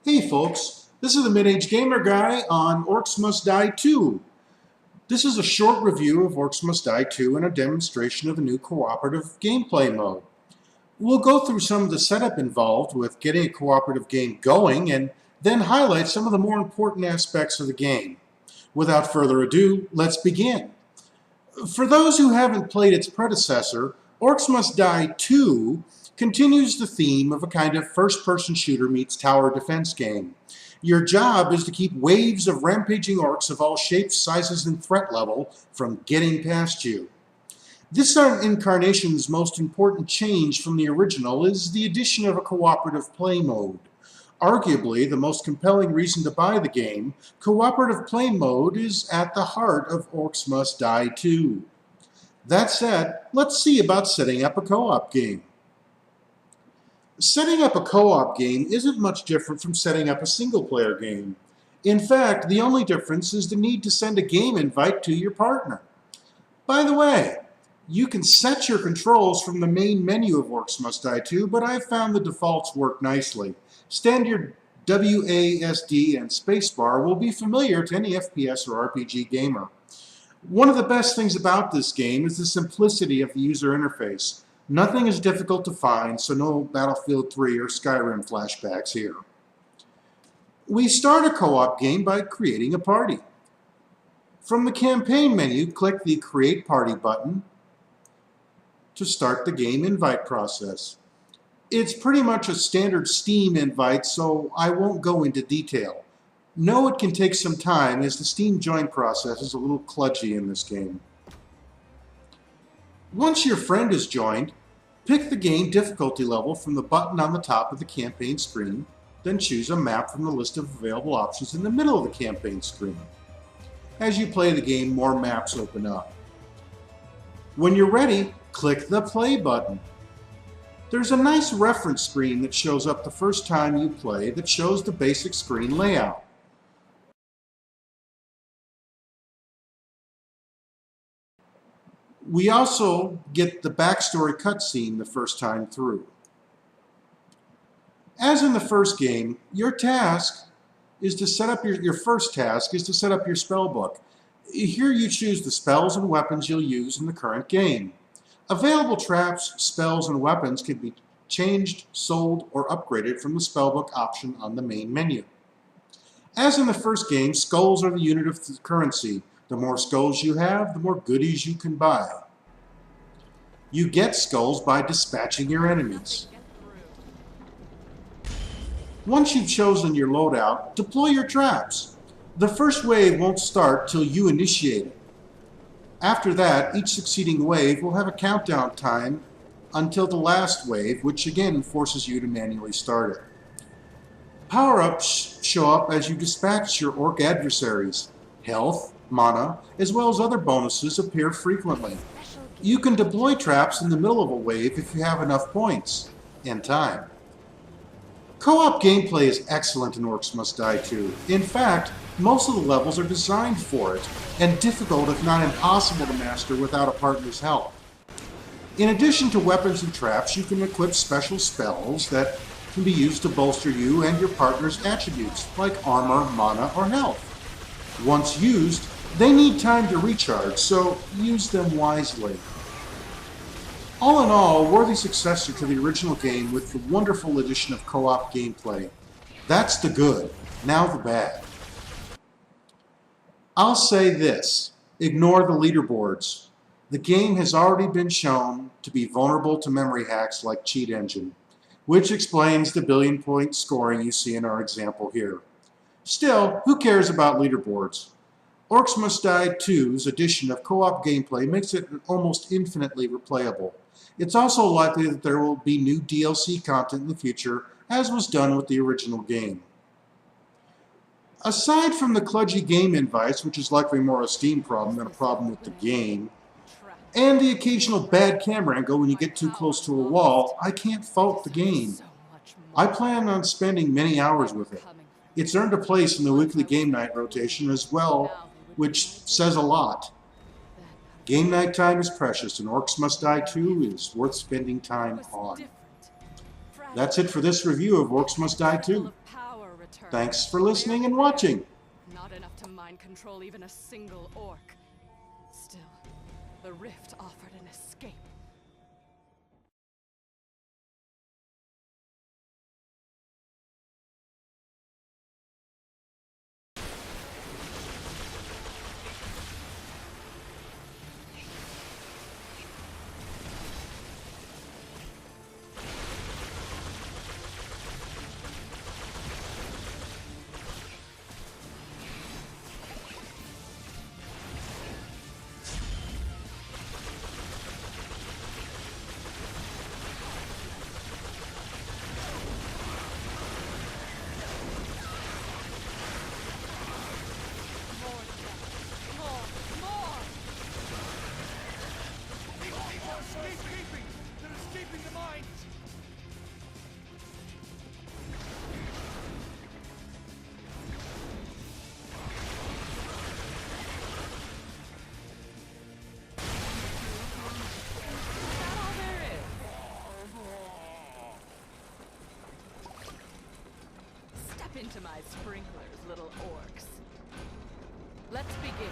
Hey folks, this is the Mid-Age Gamer Guy on Orcs Must Die 2. This is a short review of Orcs Must Die 2 and a demonstration of the new cooperative gameplay mode. We'll go through some of the setup involved with getting a cooperative game going and then highlight some of the more important aspects of the game. Without further ado, let's begin. For those who haven't played its predecessor, Orcs Must Die 2 continues the theme of a kind of first-person shooter meets tower defense game. Your job is to keep waves of rampaging orcs of all shapes, sizes, and threat level from getting past you. This incarnation's most important change from the original is the addition of a cooperative play mode. Arguably, the most compelling reason to buy the game, cooperative play mode is at the heart of Orcs Must Die 2. That said, let's see about setting up a co-op game. Setting up a co-op game isn't much different from setting up a single-player game. In fact, the only difference is the need to send a game invite to your partner. By the way, you can set your controls from the main menu of Orcs Must Die 2, but I've found the defaults work nicely. Standard WASD and spacebar will be familiar to any FPS or RPG gamer. One of the best things about this game is the simplicity of the user interface. Nothing is difficult to find, so no Battlefield 3 or Skyrim flashbacks here. We start a co-op game by creating a party. From the campaign menu, click the Create Party button to start the game invite process. It's pretty much a standard Steam invite, so I won't go into detail. Know it can take some time, as the Steam join process is a little kludgy in this game. Once your friend is joined, pick the game difficulty level from the button on the top of the campaign screen, then choose a map from the list of available options in the middle of the campaign screen. As you play the game, more maps open up. When you're ready, click the play button. There's a nice reference screen that shows up the first time you play that shows the basic screen layout. We also get the backstory cutscene the first time through. As in the first game, your task is to set up your first task is to set up your spell book. Here you choose the spells and weapons you'll use in the current game. Available traps, spells, and weapons can be changed, sold, or upgraded from the spellbook option on the main menu. As in the first game, skulls are the unit of the currency. The more skulls you have, the more goodies you can buy. You get skulls by dispatching your enemies. Once you've chosen your loadout, deploy your traps. The first wave won't start till you initiate it. After that, each succeeding wave will have a countdown time until the last wave, which again forces you to manually start it. Power-ups show up as you dispatch your orc adversaries. Health, mana, as well as other bonuses appear frequently. You can deploy traps in the middle of a wave if you have enough points and time. Co-op gameplay is excellent in Orcs Must Die 2. In fact, most of the levels are designed for it, and difficult if not impossible to master without a partner's help. In addition to weapons and traps, you can equip special spells that can be used to bolster you and your partner's attributes, like armor, mana, or health. Once used, they need time to recharge, so use them wisely. All in all, a worthy successor to the original game with the wonderful addition of co-op gameplay. That's the good, now the bad. I'll say this, ignore the leaderboards. The game has already been shown to be vulnerable to memory hacks like Cheat Engine, which explains the billion-point scoring you see in our example here. Still, who cares about leaderboards? Orcs Must Die 2's addition of co-op gameplay makes it almost infinitely replayable. It's also likely that there will be new DLC content in the future, as was done with the original game. Aside from the kludgy game invites, which is likely more a Steam problem than a problem with the game, and the occasional bad camera angle when you get too close to a wall, I can't fault the game. I plan on spending many hours with it. It's earned a place in the weekly game night rotation as well, which says a lot. Game night time is precious, and Orcs Must Die 2 is worth spending time on. That's it for this review of Orcs Must Die 2. return. Thanks for listening and watching. Not enough to mind control even a single orc. Still, the rift offered an escape. Into my sprinklers, little orcs. Let's begin.